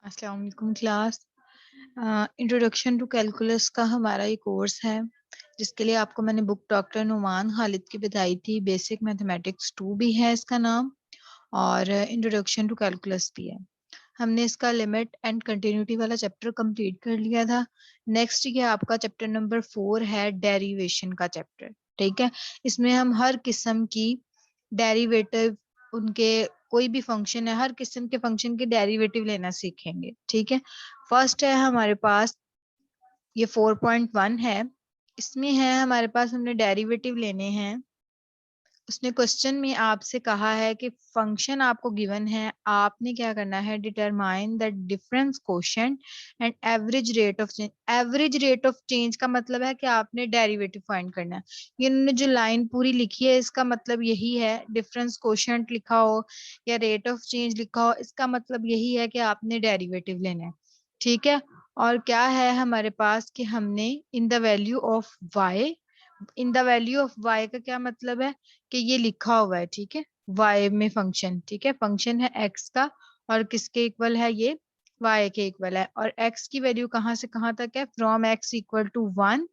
अस्सलाम वालेकुम class. Introduction to calculus का हमारा ये कोर्स है जिसके लिए आपको मैंने बुक डॉक्टर नुमान खालिद की बताई थी। बेसिक मैथमेटिक्स 2 भी है इसका नाम और इंट्रोडक्शन टू कैलकुलस भी है। हमने इसका लिमिट एंड कंटिन्यूटी वाला चैप्टर कंप्लीट कर लिया था। नेक्स्ट ये आपका चैप्टर नंबर 4 है डेरिवेशन का चैप्टर। ठीक है, इसमें हम हर किस्म की डेरिवेटिव उनके कोई भी फंक्शन है हर किस्म के फंक्शन के डेरिवेटिव लेना सीखेंगे। ठीक है, फर्स्ट है हमारे पास ये 4.1 है। इसमें है हमारे पास हमने डेरिवेटिव लेने हैं। उसने क्वेश्चन में आपसे कहा है कि फंक्शन आपको गिवन है, आपने क्या करना है, determine the difference quotient and average rate of change. Average rate of change का मतलब है कि आपने डेरिवेटिव फाइंड करना है। ये इन्होंने जो लाइन पूरी लिखी है इसका मतलब यही है। डिफरेंस कोशेंट लिखा हो या रेट ऑफ चेंज लिखा हो, इसका मतलब यही है कि आपने डेरिवेटिव लेना है। ठीक है, और क्या है हमारे पास कि हमने in the value of y, in the value of y का क्या मतलब है कि ये लिखा हुआ है। ठीक है, वाई में फंक्शन, ठीक है, फंक्शन है एक्स का और किसके इक्वल है, ये वाई के इक्वल है। और एक्स की वैल्यू कहाँ से कहाँ तक है, from x equal to 1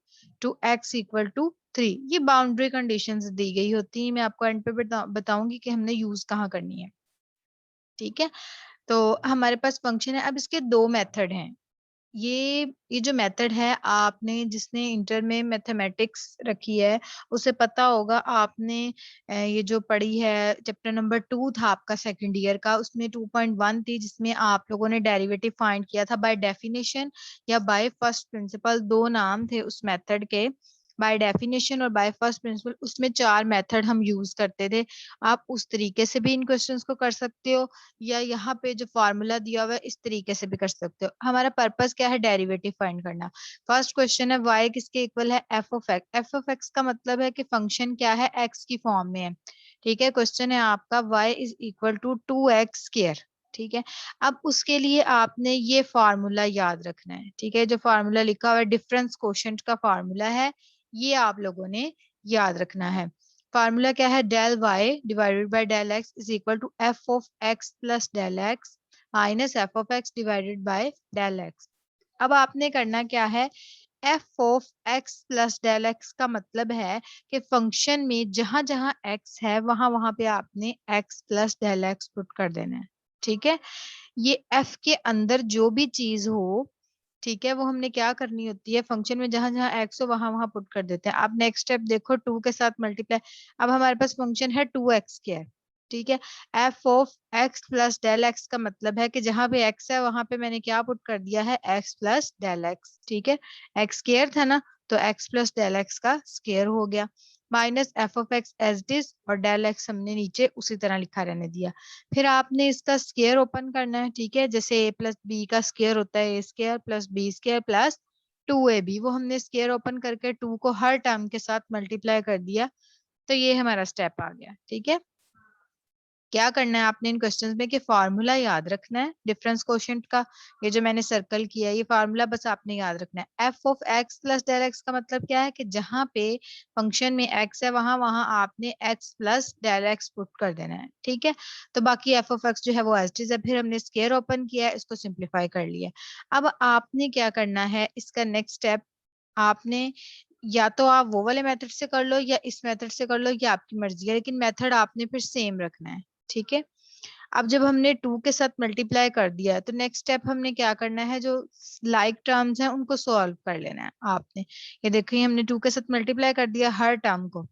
to x equal to 3। ये बाउंड्री कंडीशंस दी गई होती है। मैं आपको एंड पे बताऊंगी कि हमने यूज कहाँ करनी है। ठीक है, तो हमारे पास फंक्शन है। अब इसके दो मेथड हैं। ये जो मेथड है, आपने जिसने इंटर में मैथमेटिक्स रखी है उसे पता होगा। आपने ये जो पढ़ी है चैप्टर नंबर 2 था आपका सेकंड ईयर का, उसमें 2.1 थी जिसमें आप लोगों ने डेरिवेटिव फाइंड किया था बाय डेफिनेशन या बाय फर्स्ट प्रिंसिपल। दो नाम थे उस मेथड के, बाय डेफिनेशन और बाय फर्स्ट प्रिंसिपल। उसमें चार मेथड हम यूज करते थे। आप उस तरीके से भी इन क्वेश्चंस को कर सकते हो या यहाँ पे जो फॉर्मूला दिया हुआ है इस तरीके से भी कर सकते हो। हमारा पर्पस क्या है, डेरिवेटिव फाइंड करना। फर्स्ट क्वेश्चन है y किसके इक्वल है, f of x. F of x का मतलब है कि फंक्शन क्या है, x की फॉर्म में है। ठीक है, क्वेश्चन है आपका y is equal to 2x square. ठीक है, अब उसके लिए आपने ये फार्मूला याद रखना है। ठीक है, जो फार्मूला लिखा हुआ है डिफरेंस कोशेंट का फार्मूला है, ये आप लोगों ने याद रखना है। फार्मूला क्या है, del y divided by del x is equal to f of x plus del x minus f of x divided by del x. अब आपने करना क्या है, f of x plus del x का मतलब है कि फंक्शन में जहां जहां एक्स है वहां वहां पे आपने x plus del x put कर देना है। ठीक है, ये एफ के अंदर जो भी चीज हो, ठीक है, वो हमने क्या करनी होती है, फंक्शन में जहां जहां एक्स हो वहां वहां पुट कर देते हैं। अब नेक्स्ट स्टेप देखो, 2 के साथ मल्टीप्लाई। अब हमारे पास फंक्शन है 2x स्क्वायर। ठीक है, f of x plus del x का मतलब है कि जहां पे एक्स है वहां पे मैंने क्या पुट कर दिया है, एक्स प्लस डेल एक्स। ठीक है, एक्स स्क्वायर था ना, तो एक्स प्लस डेल एक्स का स्क्वायर हो गया minus f of x as it is, और डेल एक्स हमने नीचे उसी तरह लिखा रहने दिया। फिर आपने इसका स्क्वायर ओपन करना है। ठीक है, जैसे ए प्लस बी का स्क्वायर होता है, A square plus B square plus 2ab, वो हमने स्क्वायर ओपन करके 2 को हर टर्म के साथ मल्टीप्लाई कर दिया। तो ये हमारा स्टेप आ गया। ठीक है, क्या करना है आपने इन क्वेश्चंस में कि फार्मूला याद रखना है डिफरेंस कोशेंट का। ये जो मैंने सर्कल किया है ये फार्मूला बस आपने याद रखना है। F of x plus del x का मतलब क्या है कि जहां पे फंक्शन में एक्स है वहां वहां आपने x plus del x put कर देना है। ठीक है, तो बाकी एफ ऑफ एक्स जो है वो एज इट इज है। फिर हमने स्क्वायर ओपन किया है, इसको सिंप्लीफाई कर लिया। अब आपने क्या करना है, इसका नेक्स्ट स्टेप आपने या तो आप वो वाले मेथड से कर लो या इस मेथड से कर लो, ये आपकी मर्जी है, लेकिन मेथड आपने फिर सेम रखना है। ठीक है, अब जब हमने 2 के साथ मल्टीप्लाई कर दिया तो नेक्स्ट स्टेप हमने क्या करना है, जो लाइक टर्म्स हैं उनको सॉल्व कर लेना है आपने। ये देखिए हमने 2 के साथ मल्टीप्लाई कर दिया हर टर्म को।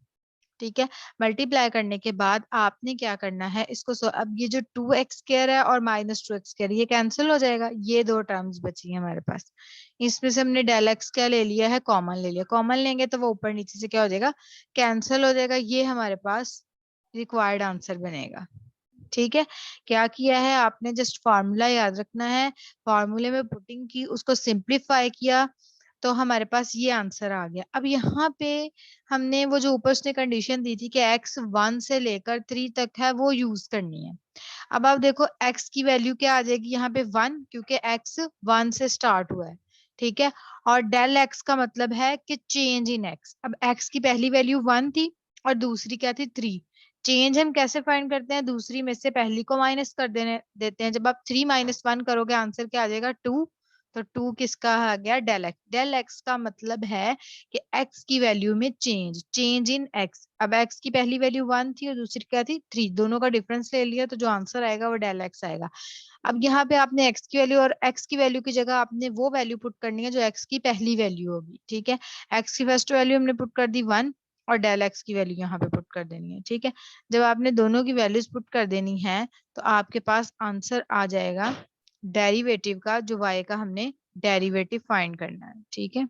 ठीक है, मल्टीप्लाई करने के बाद आपने क्या करना है, इसको अब ये जो 2x स्क्वायर है और माइनस 2x स्क्वायर ये कैंसिल हो जाएगा। ये दो टर्म्स बची है हमारे पास, इसमें से हमने डेल एक्स क्या ले लिया है, कॉमन ले लिया। कॉमन लेंगे तो वो ऊपर नीचे से क्या हो जाएगा, कैंसिल हो जाएगा। ये हमारे पास रिक्वायर्ड आंसर बनेगा। ठीक है, क्या किया है आपने, जस्ट फार्मूला याद रखना है, फार्मूले में पुटिंग की, उसको सिंप्लीफाई किया, तो हमारे पास ये आंसर आ गया। अब यहाँ पे हमने वो जो ऊपर उसने कंडीशन दी थी कि x 1 से लेकर 3 तक है वो यूज करनी है। अब आप देखो x की वैल्यू क्या आ जाएगी यहाँ पे 1, क्योंकि x 1 से स्टार्ट हुआ है। ठीक है, और डेल x का मतलब है कि चेंज इन x। अब x की पहली वैल्यू 1 थी और दूसरी क्या थी, 3। चेंज हम कैसे फाइंड करते हैं, दूसरी में से पहली को माइनस कर देते हैं। जब आप 3 - 1 करोगे आंसर क्या आ जाएगा 2। तो 2 किसका आ गया, डेल एक्स। डेल एक्स का मतलब है कि एक्स की वैल्यू में चेंज, चेंज इन एक्स। अब एक्स की पहली वैल्यू 1 थी और दूसरी क्या थी 3, दोनों का डिफरेंस ले लिया तो जो आंसर आएगा वो डेल एक्स आएगा। अब यहाँ पे आपने एक्स की वैल्यू और एक्स की वैल्यू की जगह आपने वो वैल्यू पुट करनी है जो एक्स की पहली वैल्यू होगी, ठीक है। एक्स की फर्स्ट वैल्यू हमने पुट कर दी 1 और डेल एक्स की वैल्यू यहाँ पे पुट कर देनी है, ठीक है। जब आपने दोनों की वैल्यूज पुट कर देनी है तो आपके पास आंसर आ जाएगा डेरिवेटिव का, जो y का हमने डेरिवेटिव फाइंड करना है, ठीक है।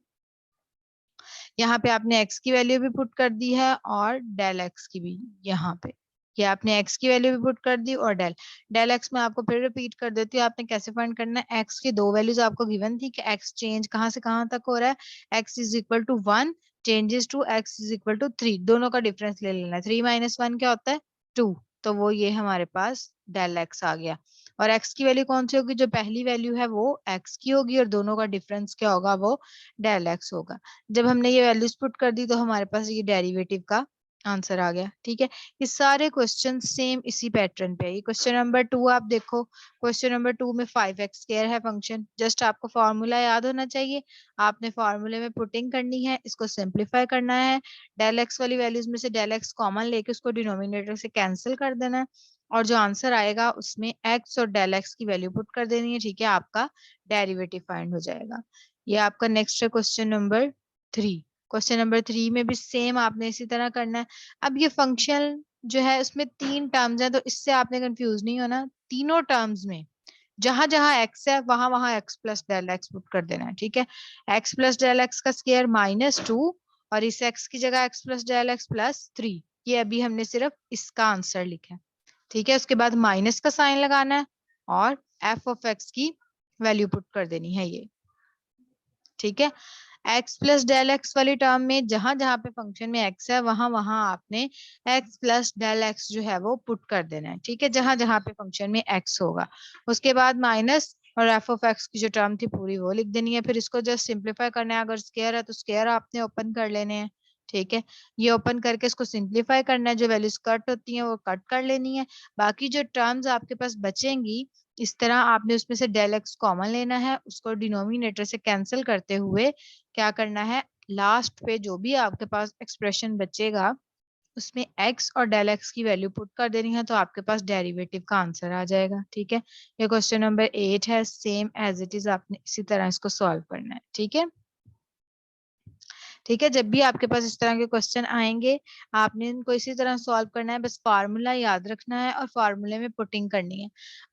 यहाँ पे आपने x की वैल्यू भी पुट कर दी है और डेल x की भी यहाँ पे, ये आपने x की वैल्यू भी पुट कर दी और डेल डेल x में आपको फिर रिपीट कर देती हूँ, आपने कैसे फाइंड करना है। x की दो वैल्यूज आपको गिवन थी कि x चेंज कहाँ से कहाँ तक हो रहा है, x is equal to 1 changes to x is equal to 3, दोनों का डिफरेंस ले लेना है। 3 - 1 क्या होता है 2, तो वो ये हमारे पास डेल x आ गया। और x की वैल्यू कौन सी होगी, जो पहली वैल्यू है वो x की होगी और दोनों का डिफरेंस क्या होगा, वो डेल x होगा। जब हमने ये वैल्यूज पुट कर दी तो हमारे पास ये डेरिवेटिव का आंसर आ गया, ठीक है। ये सारे क्वेश्चन सेम इसी पैटर्न पे है। ये क्वेश्चन नंबर 2 आप देखो, क्वेश्चन नंबर 2 में 5x² है फंक्शन। जस्ट आपको फॉर्मूला याद होना चाहिए, आपने फॉर्मूले में पुटिंग करनी है, इसको सिंप्लीफाई करना है। डेल एक्स वाली वैल्यूज में से डेल एक्स कॉमन लेके उसको डिनोमिनेटर से कैंसिल कर देना है और जो आंसर आएगा उसमें एक्स और डेल एक्स की वैल्यू पुट कर देनी है, ठीक है। आपका डेरिवेटिव फाइंड हो जाएगा। ये आपका नेक्स्ट है क्वेश्चन नंबर 3। क्वेश्चन नंबर 3 में भी सेम आपने इसी तरह करना है। अब ये फंक्शन जो है उसमें 3 टर्म्स हैं तो इससे आपने कंफ्यूज नहीं होना। तीनों टर्म्स में जहां जहां एक्स है वहां वहां x plus del x put कर देना है, ठीक है। एक्स प्लस डेल एक्स का स्क्वायर -2 और इस एक्स की जगह एक्स प्लस डेल एक्स +3, ये अभी हमने सिर्फ इसका आंसर लिखा है, ठीक है। उसके बाद माइनस का साइन लगाना है और एफ ऑफ एक्स की वैल्यू पुट कर देनी है ये, ठीक है। x प्लस डेल एक्स वाली टर्म में जहां जहां पे फंक्शन में x है वहां वहां आपने x प्लस डेल एक्स जो है वो पुट कर देना है, ठीक है, जहां जहां पे फंक्शन में x होगा। उसके बाद माइनस और एफ ऑफ एक्स की जो टर्म थी पूरी वो लिख देनी है। फिर इसको जस्ट सिंप्लीफाई करना है, अगर स्क्वायर है तो स्क्वायर आपने ओपन कर लेने हैं, ठीक है। ये ओपन करके इसको सिंप्लीफाई करना है, जो वैल्यूज कट होती हैं वो कट कर लेनी है। बाकी जो टर्म्स आपके पास बचेंगी इस तरह आपने उसमें से डेल एक्स कॉमन लेना है, उसको डिनोमिनेटर से कैंसिल करते हुए क्या करना है, लास्ट पे जो भी आपके पास एक्सप्रेशन बचेगा उसमें x और डेल एक्स की वैल्यू पुट कर देनी है तो आपके पास डेरिवेटिव का आंसर आ जाएगा, ठीक है। ये क्वेश्चन नंबर 8 है, सेम एज इट इज आपने इसी तरह इसको सॉल्व करना है, ठीक है। ठीक है, जब भी आपके पास इस तरह के क्वेश्चन आएंगे आपने इनको इसी तरह सॉल्व करना है, बस फार्मूला याद रखना है और फार्मूले में पुटिंग करनी है।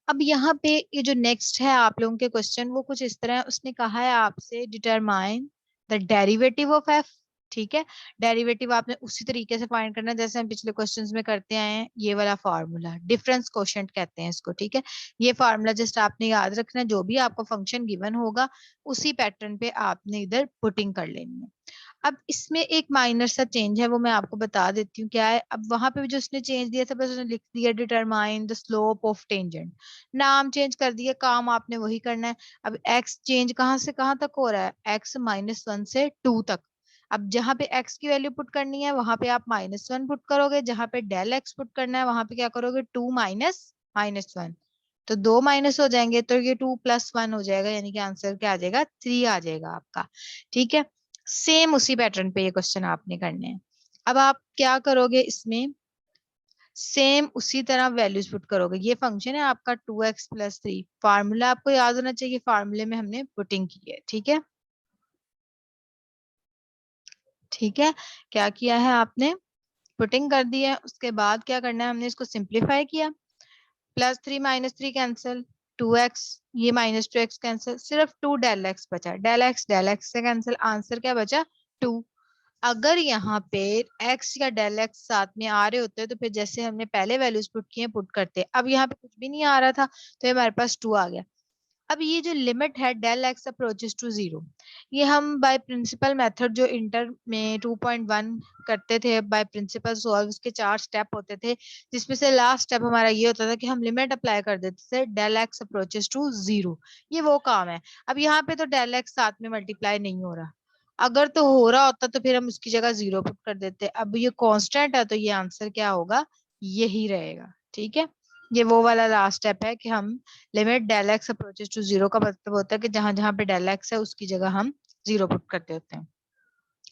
अब यहाँ पे ये जो नेक्स्ट है आप लोगों के क्वेश्चन वो कुछ इस तरह है, उसने कहा है आपसे determine the derivative of F, ठीक है। डेरिवेटिव आपने उसी तरीके से फाइंड करना है जैसे हम पिछले क्वेश्चंस में करते आए हैं। ये वाला फार्मूला डिफरेंस कोशेंट कहते हैं इसको, ठीक है। ये फार्मूला जस्ट आपने याद रखना है, जो भी आपको फंक्शन गिवन होगा उसी पैटर्न पे आपने इधर पुटिंग कर लेनी है। अब इसमें एक माइनर सा चेंज है वो मैं आपको बता देती हूँ क्या है। अब वहां पे भी जो उसने चेंज दिया था बस उसने लिख दिया determine the slope of tangent, नाम चेंज कर दिया, काम आपने वही करना है। अब एक्स चेंज कहाँ से कहाँ तक हो रहा है, एक्स -1 से 2 तक। अब जहां पे x की वैल्यू पुट करनी है वहां पे आप -1 पुट करोगे, जहां पे डेल x पुट करना है वहां पे क्या करोगे 2 माइनस -1, तो दो माइनस हो जाएंगे तो ये 2 + 1 हो जाएगा, यानी कि आंसर क्या आ जाएगा 3 आ जाएगा आपका, ठीक है। सेम उसी पैटर्न पे ये क्वेश्चन आपने करने हैं। अब आप क्या करोगे इसमें, सेम उसी तरह वैल्यूज पुट करोगे। ये फंक्शन है आपका 2x + 3, फार्मूला आपको याद होना चाहिए, फार्मूले में हमने पुटिंग की है, ठीक है। ठीक है, क्या किया है आपने, पुटिंग कर दी है। उसके बाद क्या करना है, हमने इसको सिंप्लीफाई किया, +3 -3 कैंसिल, 2x, ये -2x कैंसिल, सिर्फ 2 डेल एक्स बचा, डेल एक्स से कैंसिल, आंसर क्या बचा 2। अगर यहाँ पे x या डेल एक्स साथ में आ रहे होते तो फिर जैसे हमने पहले वैल्यूज पुट किए पुट करते, अब यहाँ पे कुछ भी नहीं आ रहा था तो ये हमारे पास 2 आ गया। अब ये जो लिमिट है डेल एक्स अप्रोचेस टू 0, ये हम बाय प्रिंसिपल मेथड जो इंटर में 2.1 करते थे, बाय प्रिंसिपल सॉल्व, उसके 4 स्टेप होते थे जिसमें से लास्ट स्टेप हमारा ये होता था कि हम लिमिट अप्लाई कर देते थे डेल एक्स अप्रोचेस टू 0, ये वो काम है। अब यहाँ पे तो डेल एक्स साथ में मल्टीप्लाई नहीं हो रहा, अगर तो हो रहा होता तो फिर हम उसकी जगह 0 पुट कर देते, अब ये कांस्टेंट है तो ये आंसर क्या होगा यही रहेगा। ठीक है, ये वो वाला लास्ट स्टेप है कि हम limit del x approaches to zero का मतलब होता है कि जहां जहां पे डेल एक्स है उसकी जगह हम जीरो पुट करते होते हैं।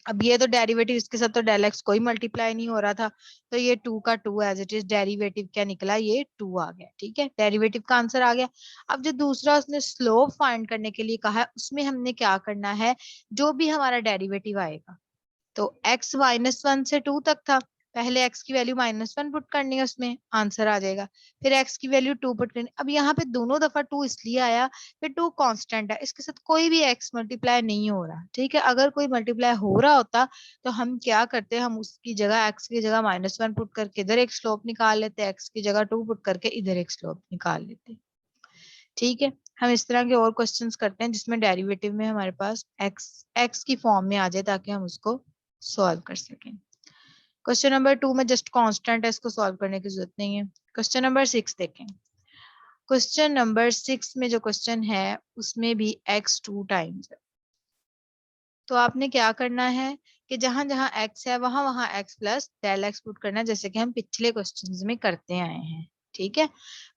अब ये तो डेरिवेटिव, इसके साथ तो डेल एक्स कोई मल्टीप्लाई नहीं हो रहा था, तो ये 2 का 2 एज इट इज, डेरिवेटिव क्या निकला, ये 2 आ गया। ठीक है, डेरिवेटिव का आंसर आ गया। अब जो दूसरा उसने स्लोप फाइंड करने के लिए कहा है, उसमें हमने क्या करना है, जो भी हमारा डेरिवेटिव आएगा, तो x -1 से 2 तक था, पहले x की वैल्यू -1 पुट करनी है, उसमें आंसर आ जाएगा। फिर x की वैल्यू 2 पुट करनी। अब यहाँ पे दोनों दफा 2 इसलिए आया, फिर 2 कांस्टेंट है, इसके साथ कोई भी x मल्टीप्लाई नहीं हो रहा। ठीक है, अगर कोई मल्टीप्लाई हो रहा होता तो हम क्या करते, हम उसकी जगह x की जगह -1 पुट करके इधर एक स्लोप निकाल लेते, x की जगह 2 पुट करके इधर एक स्लोप निकाल लेते। ठीक है, हम इस तरह के और क्वेश्चंस करते हैं जिसमें डेरिवेटिव में हमारे पास x की फॉर्म में आ जाए, ताकि हम उसको सॉल्व कर सकें। क्वेश्चन नंबर 2 में जस्ट कांस्टेंट है, इसको सॉल्व करने की जरूरत नहीं है। क्वेश्चन नंबर 6 देखें। क्वेश्चन नंबर 6 में जो क्वेश्चन है उसमें भी x 2 टाइम्स है। तो आपने क्या करना है कि जहां जहां x है वहां वहां x plus del x put करना है, जैसे कि हम पिछले क्वेश्चंस में करते आए हैं। ठीक है,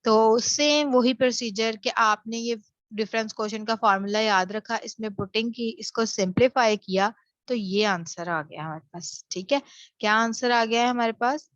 तो सेम वही प्रोसीजर कि आपने ये डिफरेंस क्वेश्चन का फॉर्मूला याद रखा, इसमें पुटिंग की, इसको सिंप्लीफाई किया, तो ये आंसर आ गया हमारे पास। ठीक है, क्या आंसर आ गया है हमारे पास,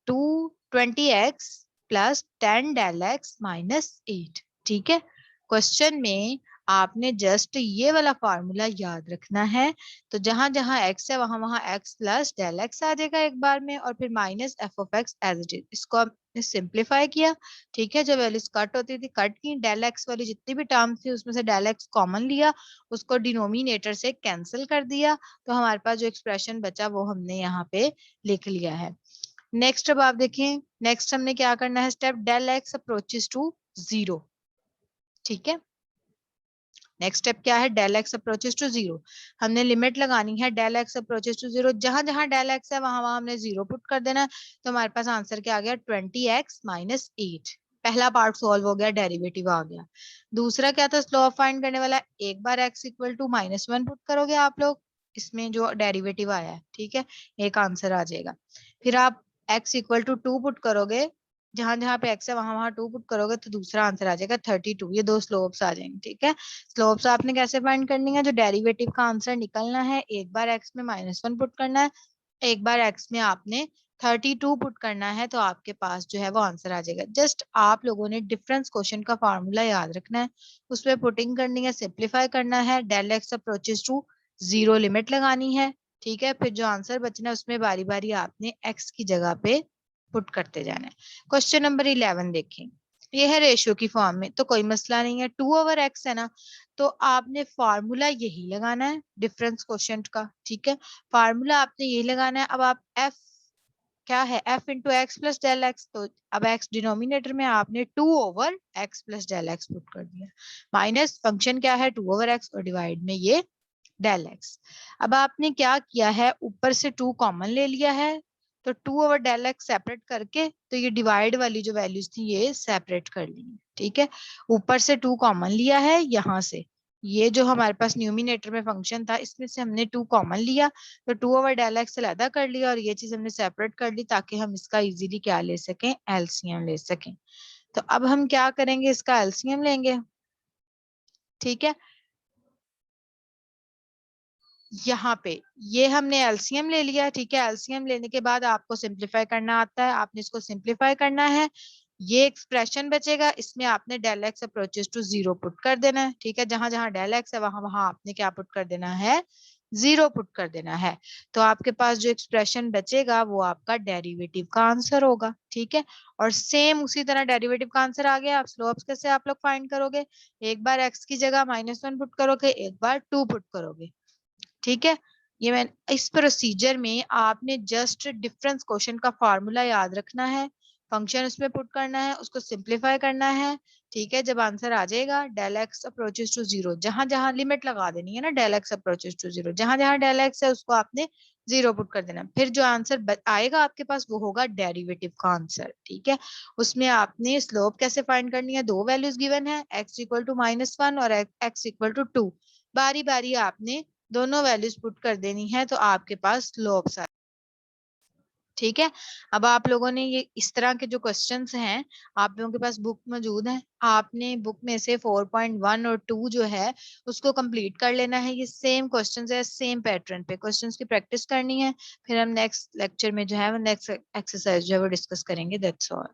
220x प्लस 10 डेल एक्स -8। ठीक है, क्वेश्चन में आपने जस्ट ये वाला फार्मूला याद रखना है, तो जहां जहां x है वहां वहां x प्लस डेल एक्स आ जाएगा एक बार में, और फिर minus f of x as it is, इसको आपने सिंप्लीफाई किया। ठीक है, जो वैल्यूज कट होती थी कट की, डेल एक्स वाली जितनी भी टर्म थी उसमें से डेल एक्स कॉमन लिया, उसको डिनोमिनेटर से कैंसिल कर दिया, तो हमारे पास जो एक्सप्रेशन बचा वो हमने यहाँ पे लिख लिया है। नेक्स्ट अब आप देखें, नेक्स्ट हमने क्या करना है step, del x approaches to zero. ठीक है, नेक्स्ट स्टेप क्या है, del x approaches to zero, हमने लिमिट लगानी है del x approaches to zero, जहां जहां डेल एक्स है वहां वहां हमने जीरो पुट कर देना है। तो हमारे पास आंसर क्या आ गया, 20x -8। पहला पार्ट सॉल्व हो गया, डेरिवेटिव आ गया। दूसरा क्या था, स्लोप फाइंड करने वाला, एक बार x इक्वल टू -1 पुट करोगे आप लोग, इसमें जो डेरिवेटिव आया है, ठीक है, एक आंसर आ जाएगा। फिर आप x इक्वल टू 2 पुट करोगे, जहां जहां पे x है वहां वहां 2 पुट करोगे, तो दूसरा आंसर आ जाएगा 32। ये दो स्लोप्स आ जाएंगे। ठीक है, स्लोप्स आपने कैसे फाइंड करनी है, जो डेरिवेटिव का आंसर निकलना है, एक बार x में -1 पुट करना है, एक बार x में आपने 32 पुट करना है, तो आपके पास जो है वो आंसर आ जाएगा। जस्ट आप लोगों ने डिफरेंस क्वेश्चन का फार्मूला याद रखना है, उसमें पुटिंग करनी है, सिंप्लीफाई करना है, del x approaches to zero limit लगानी है। ठीक है, फिर जो आंसर बचना है उसमें बारी बारी आपने x की जगह पे पुट करते जाना है। क्वेश्चन नंबर 11 देखें, ये है रेशियो की फॉर्म में, तो कोई मसला नहीं है, 2/x है ना, तो आपने फार्मूला यही लगाना है डिफरेंस क्वोशिएंट का। ठीक है, फार्मूला आपने यही लगाना है। अब आप f क्या है, f into x plus del x, तो अब x डिनोमिनेटर में आपने 2/x plus del x put कर दिया, माइनस फंक्शन क्या है 2/x, और डिवाइड में ये डेल एक्स। अब आपने क्या किया है, ऊपर से 2 कॉमन ले लिया है, तो 2/डेल एक्स सेपरेट करके, तो ये डिवाइड वाली जो वैल्यूज थी ये सेपरेट कर ली है। ठीक है, ऊपर से 2 कॉमन लिया है, यहाँ से ये जो हमारे पास न्यूमिनेटर में फंक्शन था इसमें से हमने 2 कॉमन लिया, तो 2/डेल एक्स अलग कर लिया, और ये चीज हमने सेपरेट कर ली ताकि हम इसका इजीली क्या ले सकें, एलसीएम ले सकें। तो अब हम क्या करेंगे, इसका एलसीएम लेंगे। ठीक है, यहाँ पे ये हमने एलसीएम ले लिया। ठीक है, एलसीएम लेने के बाद आपको सिंप्लीफाई करना आता है, आपने इसको सिंप्लीफाई करना है, ये एक्सप्रेशन बचेगा, इसमें आपने del x approaches to zero put कर देना है। ठीक है, जहां जहां डेल एक्स है वहां वहां आपने क्या पुट कर देना है, जीरो पुट कर देना है, तो आपके पास जो एक्सप्रेशन बचेगा वो आपका डेरिवेटिव का आंसर होगा। ठीक है, और सेम उसी तरह डेरिवेटिव का आंसर आ गया। आप स्लोप्स कैसे आप लोग फाइंड करोगे, एक बार एक्स की जगह -1 पुट करोगे, एक बार 2 पुट करोगे। ठीक है, ये मैं इस प्रोसीजर में आपने जस्ट डिफरेंस क्वेश्चन का फार्मूला याद रखना है, फंक्शन उसमें पुट करना है, उसको सिंप्लीफाई करना है। ठीक है, जब आंसर आ जाएगा del x approaches to zero, जहां जहां लिमिट लगा देनी है ना, del x approaches to zero, जहां जहां डेल एक्स है उसको आपने जीरो पुट कर देना, फिर जो आंसर आएगा आपके पास वो होगा डेरिवेटिव का आंसर। ठीक है, उसमें आपने स्लोप कैसे फाइंड करनी है, दो वैल्यूज गिवन है, x इक्वल टू -1 और x इक्वल टू 2, बारी बारी आपने दोनों वैल्यूज पुट कर देनी है, तो आपके पास स्लोप्स आ ठीक है। अब आप लोगों ने ये इस तरह के जो क्वेश्चंस हैं, आप लोगों के पास बुक मौजूद है, आपने बुक में से 4.1 और 2 जो है उसको कंप्लीट कर लेना है। ये सेम क्वेश्चंस है, सेम पैटर्न पे क्वेश्चंस की प्रैक्टिस करनी है। फिर हम नेक्स्ट लेक्चर में जो है वो नेक्स्ट एक्सरसाइज जो है वो डिस्कस करेंगे। That's all.